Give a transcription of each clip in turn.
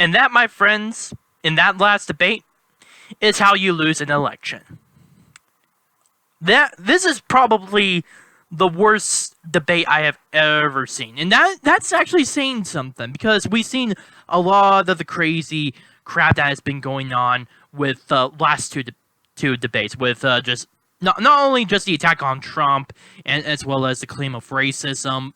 And that, my friends, in that last debate, is how you lose an election. This is probably the worst debate I have ever seen. And that's actually saying something, because we've seen a lot of the crazy crap that has been going on with the last two debates, with just not only just the attack on Trump, and as well as the claim of racism,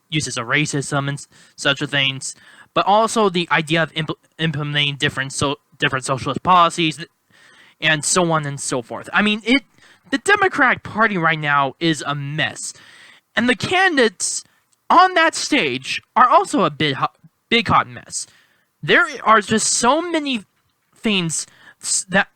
uses of racism and such things, but also the idea of implementing different socialist policies, and so on and so forth. I mean, the Democratic Party right now is a mess, and the candidates on that stage are also a big hot mess. There are just so many things that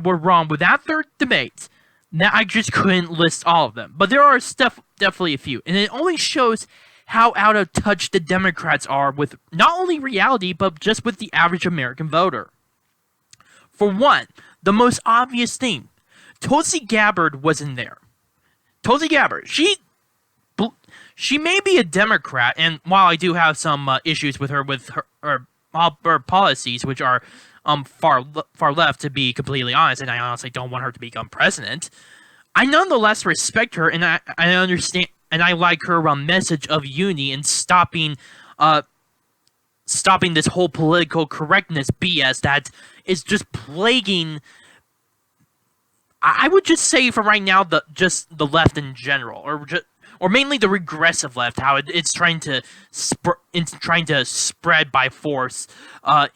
were wrong with that third debate that I just couldn't list all of them. But there are definitely a few, and it only shows how out of touch the Democrats are with not only reality, but just with the average American voter. For one, the most obvious thing, Tulsi Gabbard wasn't there. Tulsi Gabbard, she may be a Democrat, and while I do have some issues with her policies, which are far left, to be completely honest, and I honestly don't want her to become president, I nonetheless respect her, and I understand, and I like her message of unity and stopping this whole political correctness BS that is just plaguing, I would just say for right now, the left in general, or mainly the regressive left, how it's trying to spread by force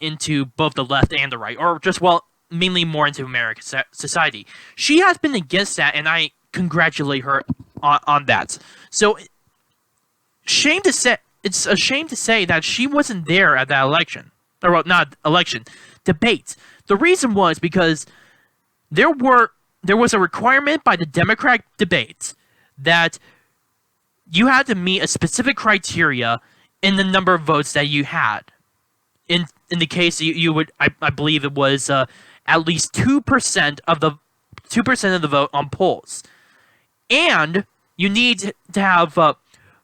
into both the left and the right, or just, well, mainly more into American society. She has been against that, and I congratulate her on that. So, it's a shame to say that she wasn't there at that election, or well, not election, debate. The reason was because there was a requirement by the Democratic debate that you had to meet a specific criteria in the number of votes that you had. In the case you would, I believe it was at least 2% of the vote on polls, and you need to have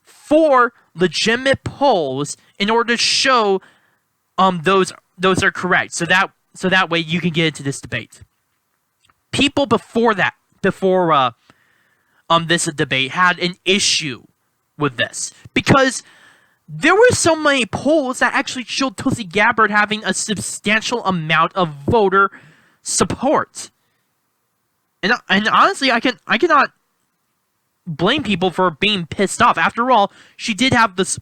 4 legitimate polls in order to show those are correct. So that way you can get into this debate. People before this debate had an issue with this, because there were so many polls that actually showed Tulsi Gabbard having a substantial amount of voter support. And honestly, I cannot blame people for being pissed off. After all, she did have this.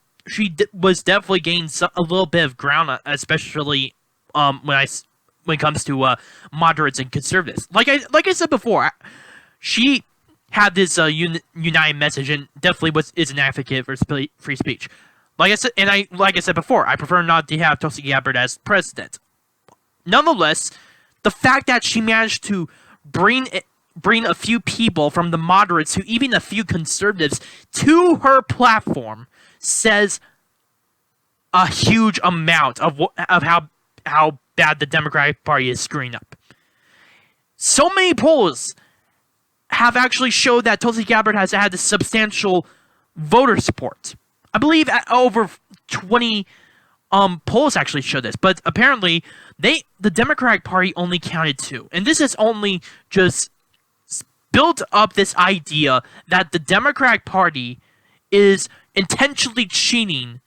Was definitely gaining a little bit of ground, especially when it comes to moderates and conservatives. Like I said before, she had this united message, and definitely is an advocate for free speech. Like I said before, I prefer not to have Tulsi Gabbard as president. Nonetheless, the fact that she managed to bring a few people from the moderates to even a few conservatives to her platform says a huge amount of how bad the Democratic Party is screwing up. So many polls have actually showed that Tulsi Gabbard has had a substantial voter support. I believe over 20 polls actually show this, but apparently the Democratic Party only counted 2, and this has only just built up this idea that the Democratic Party is intentionally cheating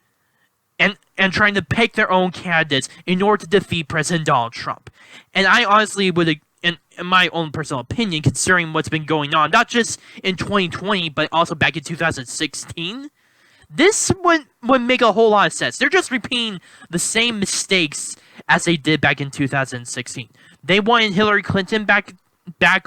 and trying to pick their own candidates in order to defeat President Donald Trump. And I honestly would, in my own personal opinion, considering what's been going on, not just in 2020, but also back in 2016, this would make a whole lot of sense. They're just repeating the same mistakes as they did back in 2016. They wanted Hillary Clinton back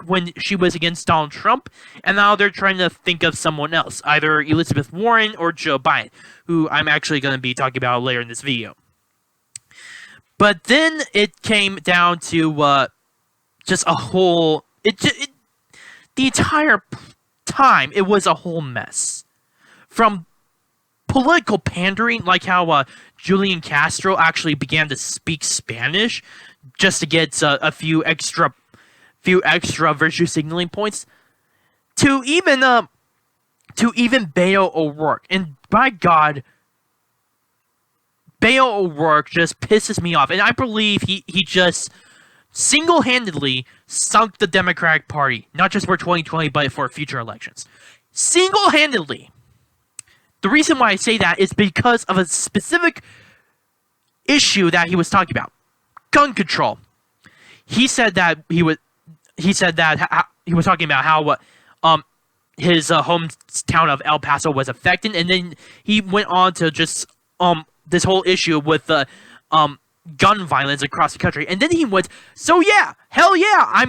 when she was against Donald Trump, and now they're trying to think of someone else, either Elizabeth Warren or Joe Biden, who I'm actually going to be talking about later in this video. But then it came down to just a whole... the entire time, it was a whole mess. From political pandering, like how Julian Castro actually began to speak Spanish just to get a few extra virtue signaling points, to even Beto O'Rourke. And by God, Beto O'Rourke just pisses me off, and I believe he just single-handedly sunk the Democratic Party, not just for 2020, but for future elections. Single-handedly. The reason why I say that is because of a specific issue that he was talking about. Gun control. He said that he was talking about how his hometown of El Paso was affected, and then he went on to just this whole issue with gun violence across the country, and then he went, so yeah, hell yeah,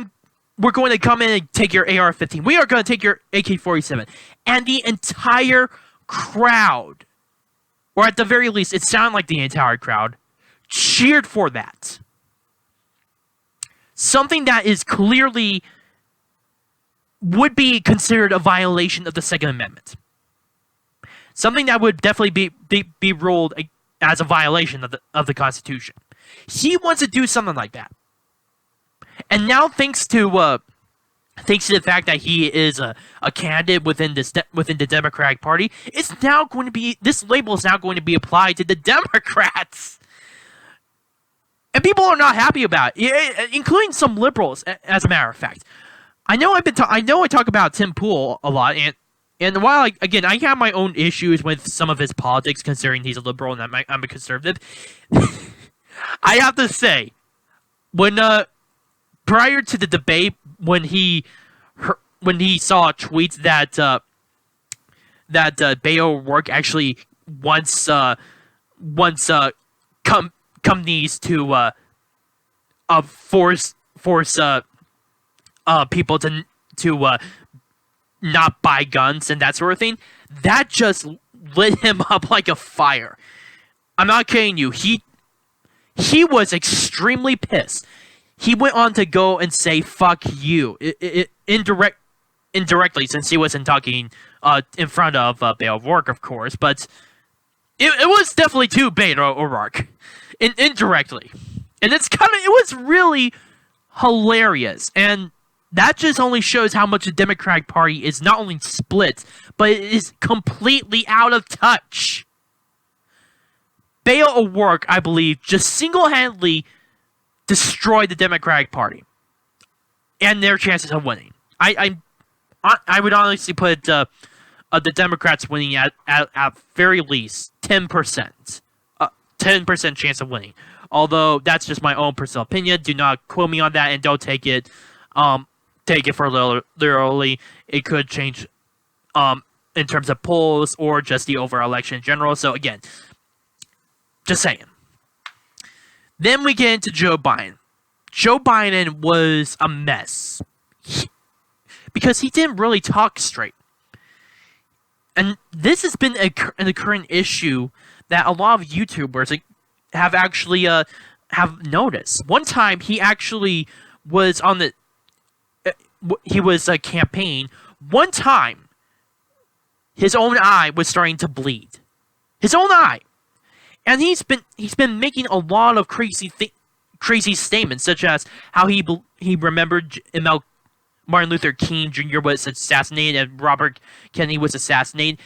we're going to come in and take your AR-15. We are going to take your AK-47, and the entire crowd, or at the very least, it sounded like the entire crowd, cheered for that. Something that is clearly would be considered a violation of the Second Amendment. Something that would definitely be ruled as a violation of the Constitution. He wants to do something like that. And now thanks to the fact that he is a candidate within the Democratic Party, this label is now going to be applied to the Democrats. And people are not happy about it, including some liberals, as a matter of fact. I know I talk about Tim Pool a lot, and while I have my own issues with some of his politics, considering he's a liberal and I'm a conservative, I have to say, when prior to the debate, when he saw tweets that Beto O'Rourke actually wants companies to force people to not buy guns and that sort of thing, that just lit him up like a fire. I'm not kidding you. He was extremely pissed. He went on to go and say "fuck you" indirectly, since he wasn't talking in front of Beto O'Rourke, of course, but it was definitely to Beto O'Rourke, indirectly, and it was really hilarious, and that just only shows how much the Democratic Party is not only split, but it is completely out of touch. Beto O'Rourke, I believe, just single-handedly destroyed the Democratic Party and their chances of winning. I would honestly put the Democrats winning at very least 10%. 10% chance of winning. Although that's just my own personal opinion. Do not quote me on that, and don't take it for literally. It could change in terms of polls or just the overall election in general. So again, just saying. Then we get into Joe Biden. Joe Biden was a mess. Because he didn't really talk straight. And this has been an occurring issue that a lot of YouTubers have actually have noticed. One time, he actually was on the... he was campaigning. One time, his own eye was starting to bleed. His own eye. And he's been making a lot of crazy statements, such as how he remembered Martin Luther King Jr. was assassinated and Robert Kennedy was assassinated.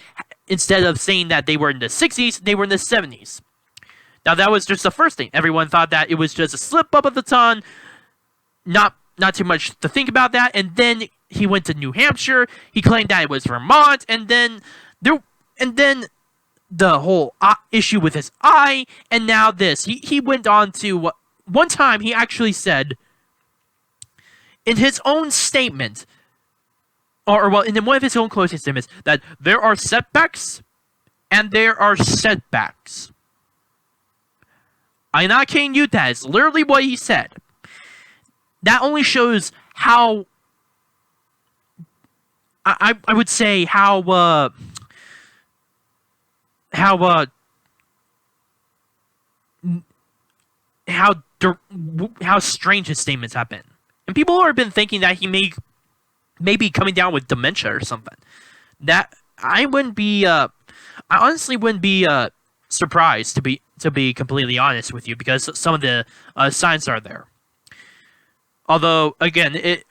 Instead of saying that they were in the 60s, they were in the 70s. Now that was just the first thing. Everyone thought that it was just a slip up of the tongue. Not too much to think about that. And then he went to New Hampshire. He claimed that it was Vermont, and then the whole issue with his eye, and now this. He went on to... one time, he actually said, in his own statement, in one of his own closing statements, that there are setbacks, and there are setbacks. I'm not kidding you, that is literally what he said. That only shows how... I would say how strange his statements have been. And people have been thinking that he may be coming down with dementia or something. That I honestly wouldn't be surprised, to be completely honest with you, because some of the signs are there. Although again,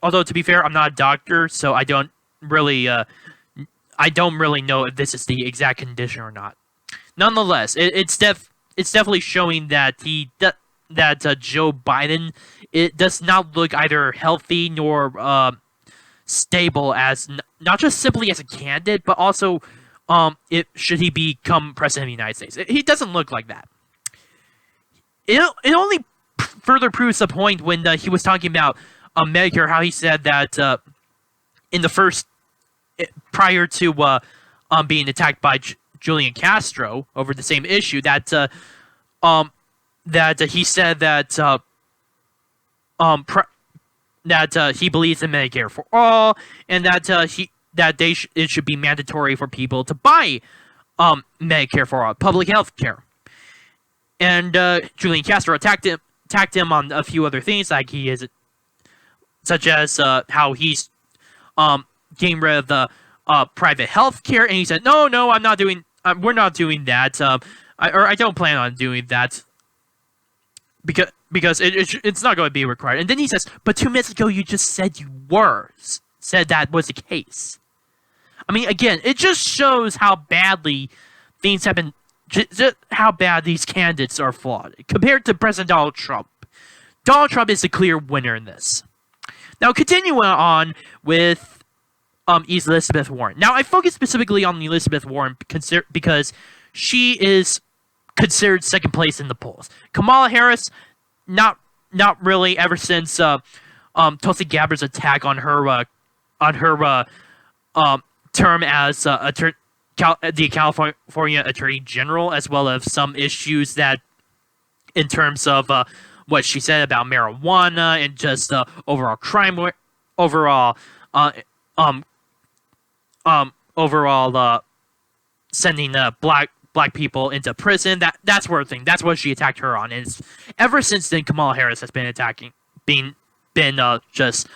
although to be fair, I'm not a doctor, so I don't really know if this is the exact condition or not. nonetheless, it's definitely showing that Joe Biden, it does not look either healthy nor stable as not just simply as a candidate, but also should he become president of the United States. He doesn't look like that. It only further proves the point when he was talking about Medicare, how he said that in the first prior to being attacked by Julian Castro over the same issue, that he said that he believes in Medicare for all, and that it should be mandatory for people to buy Medicare for all, public health care. And Julian Castro attacked him on a few other things, like such as how he's getting rid of the private health care, and he said, no, I'm not doing. We're not doing that. I don't plan on doing that because it's not going to be required. And then he says, but 2 minutes ago you just said said that was the case. I mean, again, it just shows how badly things have been. Just how bad these candidates are flawed compared to President Donald Trump. Donald Trump is the clear winner in this. Now, continuing on with Elizabeth Warren. Now, I focus specifically on Elizabeth Warren because she is considered second place in the polls. Kamala Harris, not really, ever since Tulsi Gabbard's attack on her term as the California Attorney General, as well as some issues that, in terms of what she said about marijuana and just overall crime, sending black people into prison, that sort of thing. That's what she attacked her on. And ever since then, Kamala Harris has been just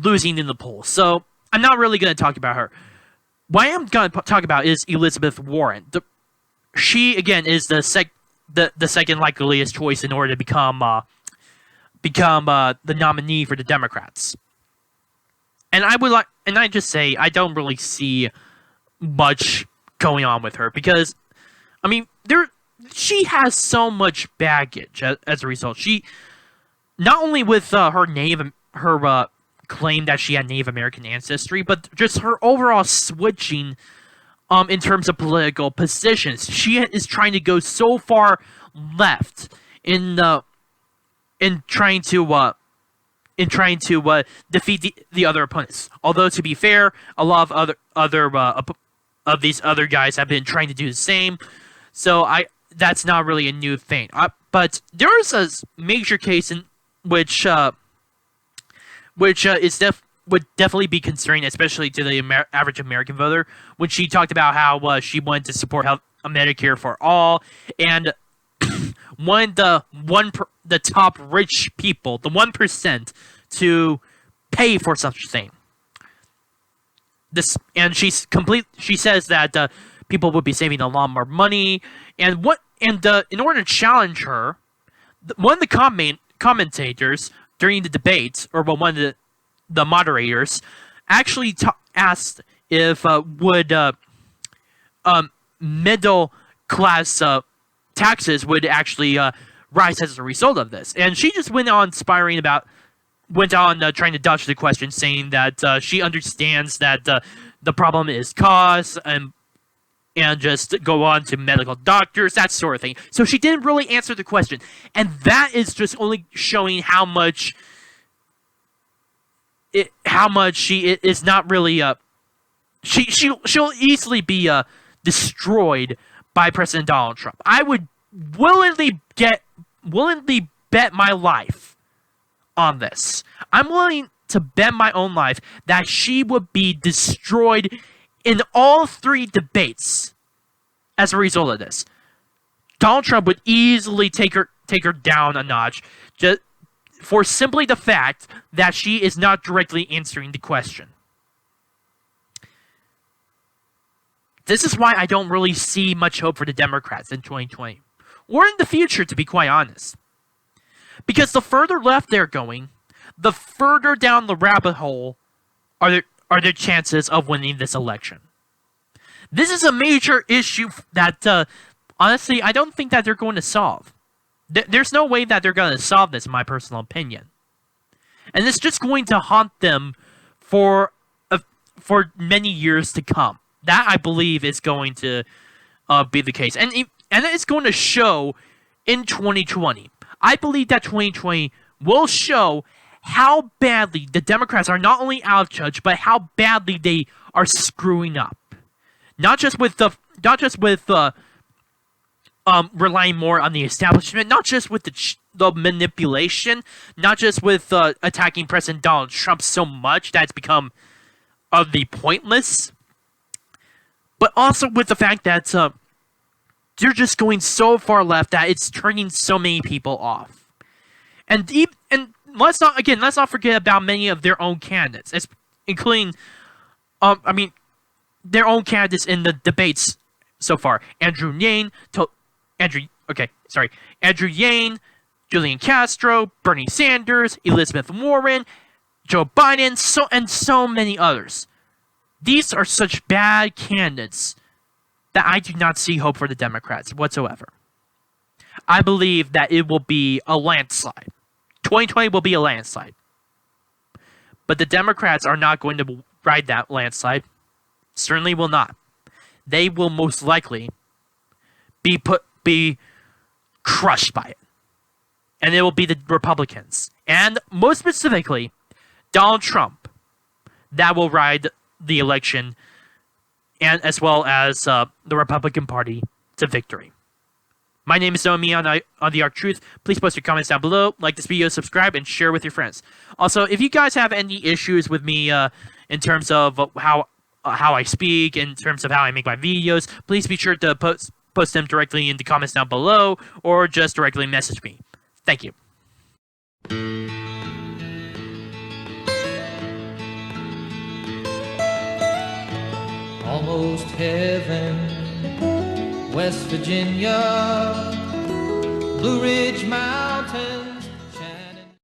losing in the polls. So I'm not really going to talk about her. What I am going to talk about is Elizabeth Warren. She again is the second likeliest choice in order to become the nominee for the Democrats. And I just say I don't really see much going on with her because, I mean, she has so much baggage as a result. She not only with her claim that she had Native American ancestry, but just her overall switching in terms of political positions. She is trying to go so far left in trying to defeat the other opponents. Although, to be fair, a lot of these other guys have been trying to do the same. So that's not really a new thing. But there is a major case in which would definitely be concerning, especially to the average American voter, when she talked about how she wanted to support Medicare for all, and wanted the top rich people, the 1%, to pay for such a thing. And she says that people would be saving a lot more money, and in order to challenge her, one of the commentators during the debate, or one of the moderators, actually asked if would middle class taxes would actually rise as a result of this, and she just went on trying to dodge the question, saying that she understands that the problem is cost and just go on to medical doctors, that sort of thing. So she didn't really answer the question, and that is just only showing how much she is not really she'll easily be destroyed by President Donald Trump. I would willingly bet my life on this. I'm willing to bet my own life that she would be destroyed in all 3 debates as a result of this. Donald Trump would easily take her down a notch, just for simply the fact that she is not directly answering the question. This is why I don't really see much hope for the Democrats in 2020, or in the future, to be quite honest. Because the further left they're going, the further down the rabbit hole are their chances of winning this election. This is a major issue that honestly, I don't think that they're going to solve. There's no way that they're going to solve this, in my personal opinion. And it's just going to haunt them for many years to come. That, I believe, is going to be the case. And it's going to show in 2020. I believe that 2020 will show how badly the Democrats are not only out of touch, but how badly they are screwing up. Not just with relying more on the establishment, not just with the manipulation, not just with attacking President Donald Trump so much that it's become utterly pointless, but also with the fact that they're just going so far left that it's turning so many people off. And let's not forget about many of their own candidates, including their own candidates in the debates so far. Andrew Yang, Julian Castro, Bernie Sanders, Elizabeth Warren, Joe Biden, so many others. These are such bad candidates that I do not see hope for the Democrats whatsoever. I believe that it will be a landslide. 2020 will be a landslide. But the Democrats are not going to ride that landslide. Certainly will not. They will most likely be crushed by it. And it will be the Republicans. And most specifically, Donald Trump, that will ride the election, and as well as the Republican Party to victory. My name is Nomi on the Arc Truth. Please post your comments down below, like this video, subscribe, and share with your friends. Also, if you guys have any issues with me in terms of how I speak, in terms of how I make my videos, please be sure to post them directly in the comments down below, or just directly message me. Thank you. Almost heaven, West Virginia, Blue Ridge Mountain.